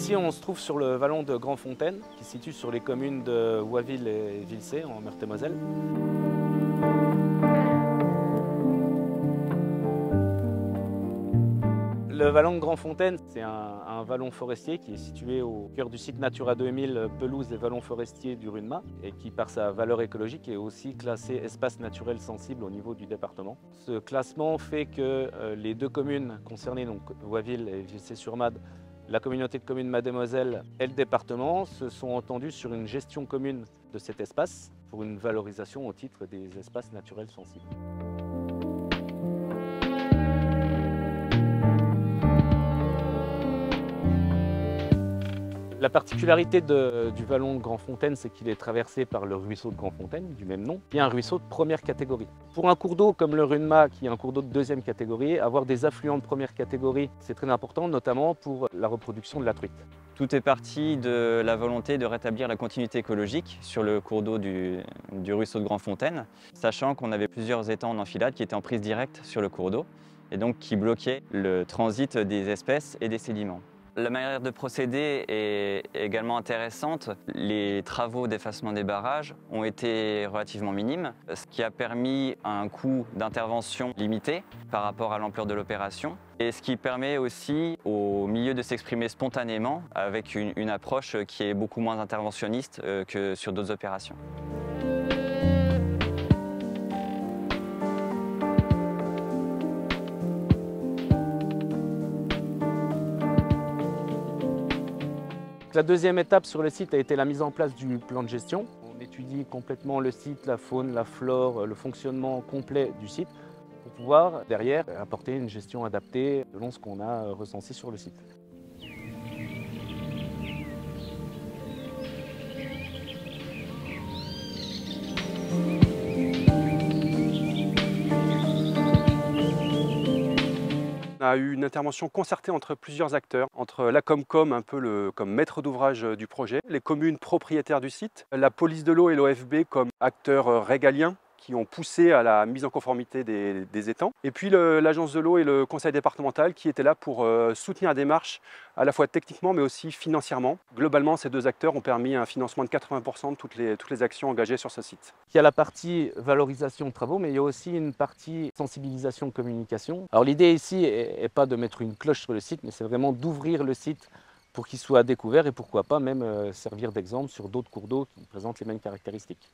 Ici, on se trouve sur le vallon de Grandfontaine, qui se situe sur les communes de Waville et Vilsé, en Meurthe-et-Moselle. Le vallon de Grandfontaine, c'est un vallon forestier qui est situé au cœur du site Natura 2000 pelouse et vallons forestiers du Runema et qui, par sa valeur écologique, est aussi classé espace naturel sensible au niveau du département. Ce classement fait que les deux communes concernées, donc Waville et Vilsé-sur-Made, la communauté de communes Mademoiselle et le département se sont entendus sur une gestion commune de cet espace pour une valorisation au titre des espaces naturels sensibles. La particularité du vallon de Grandfontaine, c'est qu'il est traversé par le ruisseau de Grandfontaine, du même nom, qui est un ruisseau de première catégorie. Pour un cours d'eau comme le Runema, qui est un cours d'eau de deuxième catégorie, avoir des affluents de première catégorie, c'est très important, notamment pour la reproduction de la truite. Tout est parti de la volonté de rétablir la continuité écologique sur le cours d'eau du ruisseau de Grandfontaine, sachant qu'on avait plusieurs étangs en enfilade qui étaient en prise directe sur le cours d'eau et donc qui bloquaient le transit des espèces et des sédiments. La manière de procéder est également intéressante. Les travaux d'effacement des barrages ont été relativement minimes, ce qui a permis un coût d'intervention limité par rapport à l'ampleur de l'opération et ce qui permet aussi au milieu de s'exprimer spontanément avec une approche qui est beaucoup moins interventionniste que sur d'autres opérations. La deuxième étape sur le site a été la mise en place du plan de gestion. On étudie complètement le site, la faune, la flore, le fonctionnement complet du site pour pouvoir derrière apporter une gestion adaptée selon ce qu'on a recensé sur le site. On a eu une intervention concertée entre plusieurs acteurs, entre la Comcom, un peu comme maître d'ouvrage du projet, les communes propriétaires du site, la police de l'eau et l'OFB comme acteurs régaliens qui ont poussé à la mise en conformité des étangs, et puis l'agence de l'eau et le conseil départemental qui étaient là pour soutenir la démarche à la fois techniquement mais aussi financièrement. Globalement, ces deux acteurs ont permis un financement de 80% de toutes les actions engagées sur ce site. Il y a la partie valorisation de travaux, mais il y a aussi une partie sensibilisation communication. Alors l'idée ici n'est pas de mettre une cloche sur le site, mais c'est vraiment d'ouvrir le site pour qu'il soit découvert et pourquoi pas même servir d'exemple sur d'autres cours d'eau qui présentent les mêmes caractéristiques.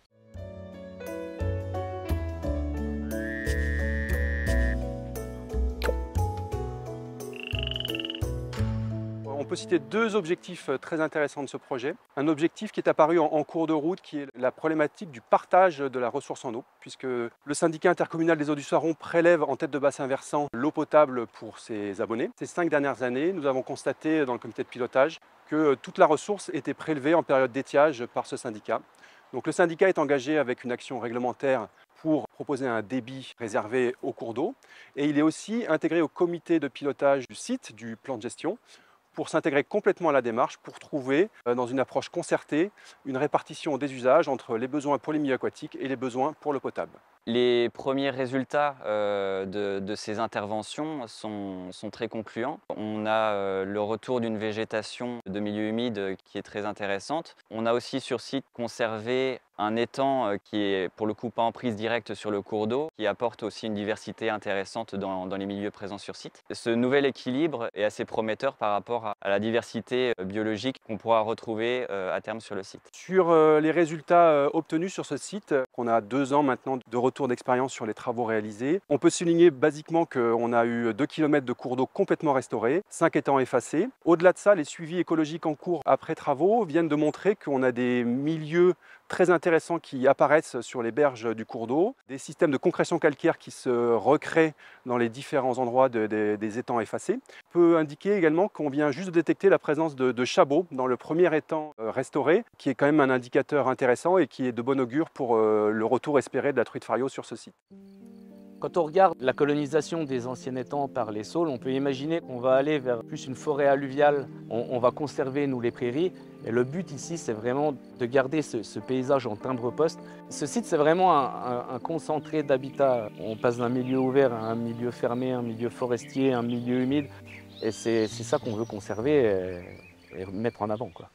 On peut citer deux objectifs très intéressants de ce projet. Un objectif qui est apparu en cours de route, qui est la problématique du partage de la ressource en eau, puisque le syndicat intercommunal des eaux du Saron prélève en tête de bassin versant l'eau potable pour ses abonnés. Ces 5 dernières années, nous avons constaté dans le comité de pilotage que toute la ressource était prélevée en période d'étiage par ce syndicat. Donc le syndicat est engagé avec une action réglementaire pour proposer un débit réservé aux cours d'eau, et il est aussi intégré au comité de pilotage du site, du plan de gestion, pour s'intégrer complètement à la démarche, pour trouver, dans une approche concertée, une répartition des usages entre les besoins pour les milieux aquatiques et les besoins pour l'eau potable. Les premiers résultats de ces interventions sont très concluants. On a le retour d'une végétation de milieu humide qui est très intéressante. On a aussi sur site conservé un étang qui est pour le coup pas en prise directe sur le cours d'eau, qui apporte aussi une diversité intéressante dans les milieux présents sur site. Ce nouvel équilibre est assez prometteur par rapport à la diversité biologique qu'on pourra retrouver à terme sur le site. Sur les résultats obtenus sur ce site, on a 2 ans maintenant de retour d'expérience sur les travaux réalisés. On peut souligner basiquement qu'on a eu 2 km de cours d'eau complètement restaurés, 5 étangs effacés. Au-delà de ça, les suivis écologiques en cours après travaux viennent de montrer qu'on a des milieux très intéressants qui apparaissent sur les berges du cours d'eau, des systèmes de concrétion calcaire qui se recréent dans les différents endroits des étangs effacés. On peut indiquer également qu'on vient juste de détecter la présence de chabots dans le premier étang restauré, qui est quand même un indicateur intéressant et qui est de bon augure pour le retour espéré de la truite fario sur ce site. Quand on regarde la colonisation des anciens étangs par les saules, on peut imaginer qu'on va aller vers plus une forêt alluviale, on va conserver nous les prairies, et le but ici c'est vraiment de garder ce paysage en timbre-poste. Ce site c'est vraiment un concentré d'habitat. On passe d'un milieu ouvert à un milieu fermé, un milieu forestier, un milieu humide, et c'est ça qu'on veut conserver. et mettre en avant, quoi.